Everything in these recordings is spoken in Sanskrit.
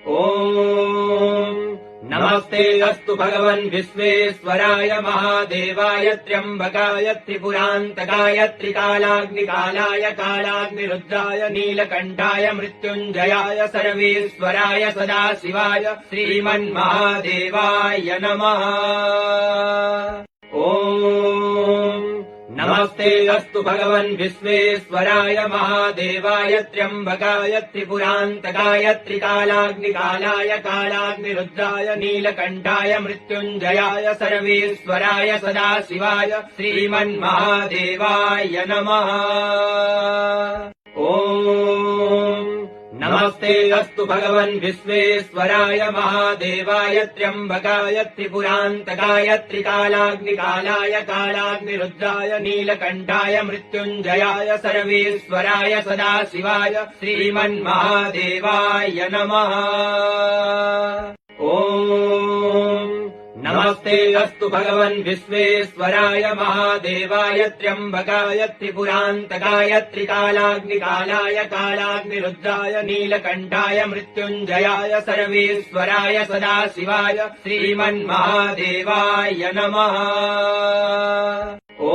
ॐ नमस्ते अस्तु भगवन् विश्वेश्वराय महादेवाय त्र्यम्बकाय त्रिपुरान्तकाय त्रिकालाग्निकालाय कालाग्निरुद्राय नीलकण्ठाय मृत्युञ्जयाय सर्वेश्वराय सदाशिवाय श्रीमन्महादेवाय नमः। ॐ नमस्ते अस्तु भगवन् विश्वेश्वराय महादेवाय त्र्यम्बकाय त्रिपुरान्तकाय त्रिकालाग्निकालाय कालाग्निरुद्राय नीलकण्ठाय मृत्युञ्जयाय सर्वेश्वराय सदाशिवाय श्रीमन्महादेवाय नमः। ॐ नमस्ते अस्तु भगवन् विश्वेश्वराय महादेवाय त्र्यम्बकाय त्रिपुरान्तकाय त्रिकालाग्निकालाय कालाग्निरुद्राय नीलकण्ठाय मृत्युञ्जयाय सर्वेश्वराय सदाशिवाय श्रीमन्महादेवाय नमः। ॐ नमस्ते अस्तु भगवन् विश्वेश्वराय महादेवाय त्र्यम्बकाय त्रिपुरान्तकाय त्रिकालाग्निकालाय कालाग्निरुद्राय नीलकण्ठाय मृत्युञ्जयाय सर्वेश्वराय सदाशिवाय श्रीमन्महादेवाय नमः। ॐ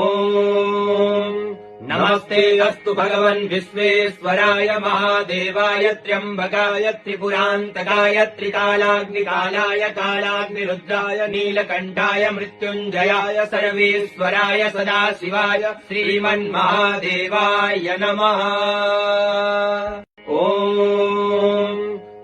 नमस्ते अस्तु भगवन् विश्वेश्वराय महादेवाय त्र्यम्बकाय त्रिपुरान्तकाय त्रिकालाग्निकालाय कालाग्निरुद्राय नीलकण्ठाय मृत्युञ्जयाय सर्वेश्वराय सदाशिवाय श्रीमन्महादेवाय नमः। ॐ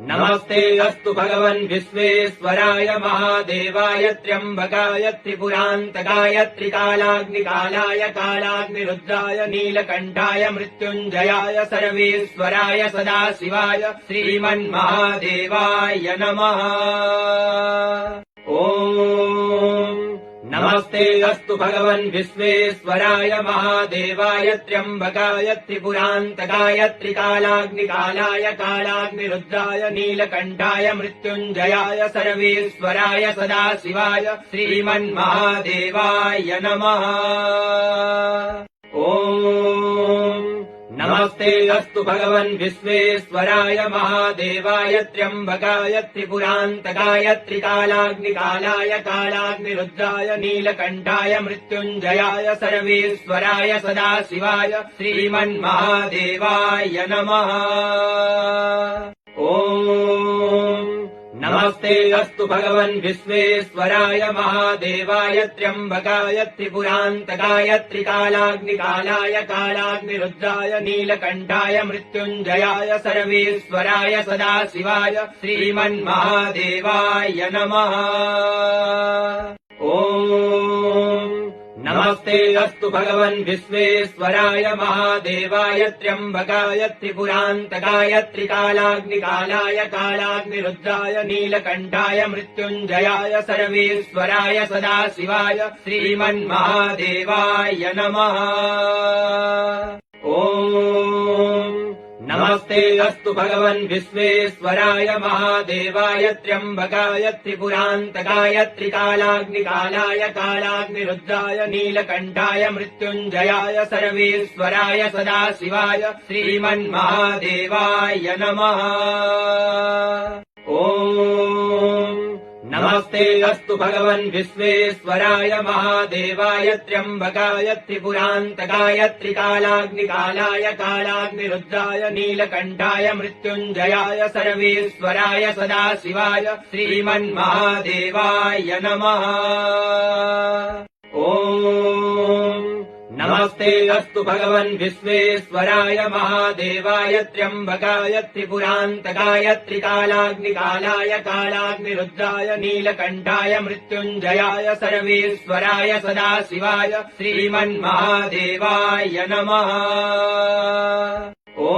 नमस्ते अस्तु भगवन् विश्वेश्वराय महादेवाय त्र्यम्बकाय त्रिपुरान्तकाय त्रिकालाग्निकालाय कालाग्निरुद्राय नीलकण्ठाय मृत्युञ्जयाय सर्वेश्वराय सदाशिवाय श्रीमन्महादेवाय नमः। ॐ नमस्ते अस्तु भगवन् विश्वेश्वराय महादेवाय त्र्यम्बकाय त्रिपुरान्तकाय त्रिकालाग्निकालाय कालाग्निरुद्राय नीलकण्ठाय मृत्युञ्जयाय सर्वेश्वराय सदाशिवाय श्रीमन्महादेवाय नमः। ॐ नमस्ते अस्तु भगवन् विश्वेश्वराय महादेवाय त्र्यम्बकाय त्रिपुरान्तकाय त्रिकालाग्निकालाय कालाग्निरुद्राय नीलकण्ठाय मृत्युञ्जयाय सर्वेश्वराय सदाशिवाय श्रीमन्महादेवाय नमः। ॐ नमस्ते अस्तु भगवन् विश्वेश्वराय महादेवाय त्र्यम्बकाय त्रिपुरान्तकाय त्रिकालाग्निकालाय कालाग्निरुद्राय नीलकण्ठाय मृत्युञ्जयाय सर्वेश्वराय सदाशिवाय श्रीमन्महादेवाय नमः। ॐ नमस्ते अस्तु भगवन् विश्वेश्वराय महादेवाय त्र्यम्बकाय त्रिपुरान्तकाय त्रिकालाग्निकालाय कालाग्निरुद्राय नीलकण्ठाय मृत्युञ्जयाय सर्वेश्वराय सदाशिवाय श्रीमन्महादेवाय नमः। ॐ नमस्ते अस्तु भगवन् विश्वेश्वराय महादेवाय त्र्यम्बकाय त्रिपुरान्तकाय त्रिकालाग्निकालाय कालाग्निरुद्राय नीलकण्ठाय मृत्युञ्जयाय सर्वेश्वराय सदाशिवाय श्रीमन्महादेवाय नमः। ॐ नमस्ते अस्तु भगवन् विश्वेश्वराय महादेवाय त्र्यम्बकाय त्रिपुरान्तकाय त्रिकालाग्निकालाय कालाग्निरुद्राय नीलकण्ठाय मृत्युञ्जयाय सर्वेश्वराय सदाशिवाय श्रीमन्महादेवाय नमः। ॐ नमस्ते अस्तु भगवन् विश्वेश्वराय महादेवाय त्र्यम्बकाय त्रिपुरान्तकाय त्रिकालाग्निकालाय कालाग्निरुद्राय नीलकण्ठाय मृत्युञ्जयाय सर्वेश्वराय सदाशिवाय श्रीमन्महादेवाय नमः। ॐ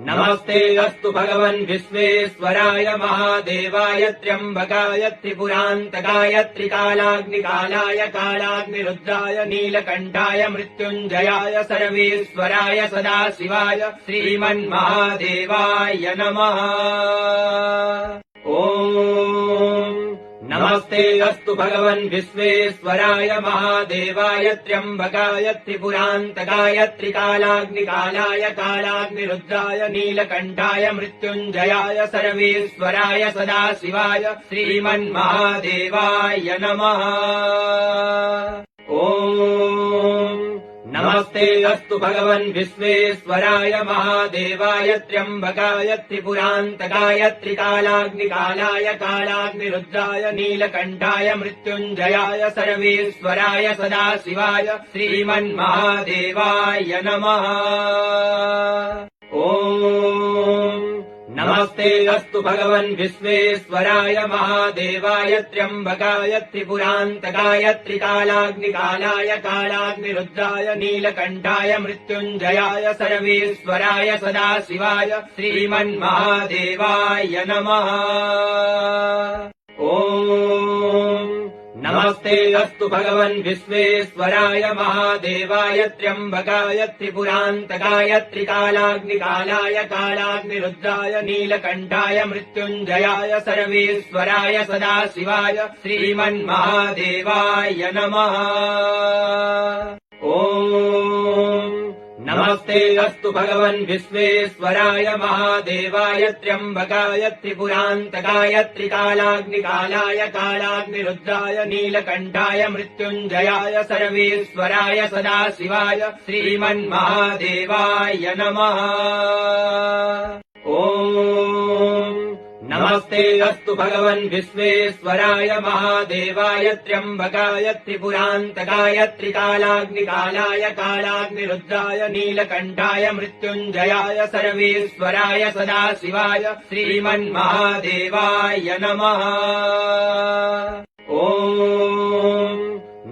नमस्ते अस्तु भगवन् विश्वेश्वराय महादेवाय त्र्यम्बकाय त्रिपुरान्तकाय त्रिकालाग्निकालाय कालाग्निरुद्राय नीलकण्ठाय मृत्युञ्जयाय सर्वेश्वराय सदाशिवाय श्रीमन्महादेवाय नमः। ॐ नमस्ते अस्तु भगवन् विश्वेश्वराय महादेवाय त्र्यम्बकाय त्रिपुरान्तकाय त्रिकालाग्निकालाय कालाग्निरुद्राय नीलकण्ठाय मृत्युञ्जयाय सर्वेश्वराय सदाशिवाय श्रीमन्महादेवाय नमः। ॐ नमस्ते अस्तु भगवन् विश्वेश्वराय महादेवाय त्र्यम्बकाय त्रिपुरान्तकाय त्रिकालाग्निकालाय कालाग्निरुद्राय नीलकण्ठाय मृत्युञ्जयाय सर्वेश्वराय सदाशिवाय श्रीमन्महादेवाय नमः। ॐ नमस्ते अस्तु भगवन् विश्वेश्वराय महादेवाय त्र्यम्बकाय त्रिपुरान्तकाय त्रिकालाग्निकालाय कालाग्निरुद्राय नीलकण्ठाय मृत्युञ्जयाय सर्वेश्वराय सदाशिवाय श्रीमन्महादेवाय नमः। ॐ नमस्ते अस्तु भगवन् विश्वेश्वराय महादेवाय त्र्यम्बकाय त्रिपुरान्तकाय त्रिकालाग्निकालाय कालाग्निरुद्राय नीलकण्ठाय मृत्युञ्जयाय सर्वेश्वराय सदाशिवाय श्रीमन्महादेवाय नमः। ॐ नमस्ते अस्तु भगवन् विश्वेश्वराय महादेवाय त्र्यम्बकाय त्रिपुरान्तकाय त्रिकालाग्निकालाय कालाग्निरुद्राय नीलकण्ठाय मृत्युञ्जयाय सर्वेश्वराय सदाशिवाय श्रीमन्महादेवाय नमः। ॐ नमस्ते अस्तु भगवन् विश्वेश्वराय महादेवाय त्र्यम्बकाय त्रिपुरान्तकाय त्रिकालाग्निकालाय कालाग्निरुद्राय नीलकण्ठाय मृत्युञ्जयाय सर्वेश्वराय सदाशिवाय श्रीमन्महादेवाय नमः। ॐ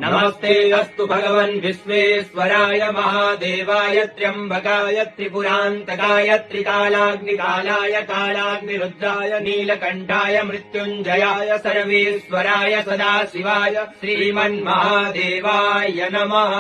नमस्ते अस्तु भगवन् विश्वेश्वराय महादेवाय त्र्यम्बकाय त्रिपुरान्तकाय त्रिकालाग्निकालाय कालाग्निरुद्राय नीलकण्ठाय मृत्युञ्जयाय सर्वेश्वराय सदाशिवाय श्रीमन्महादेवाय नमः।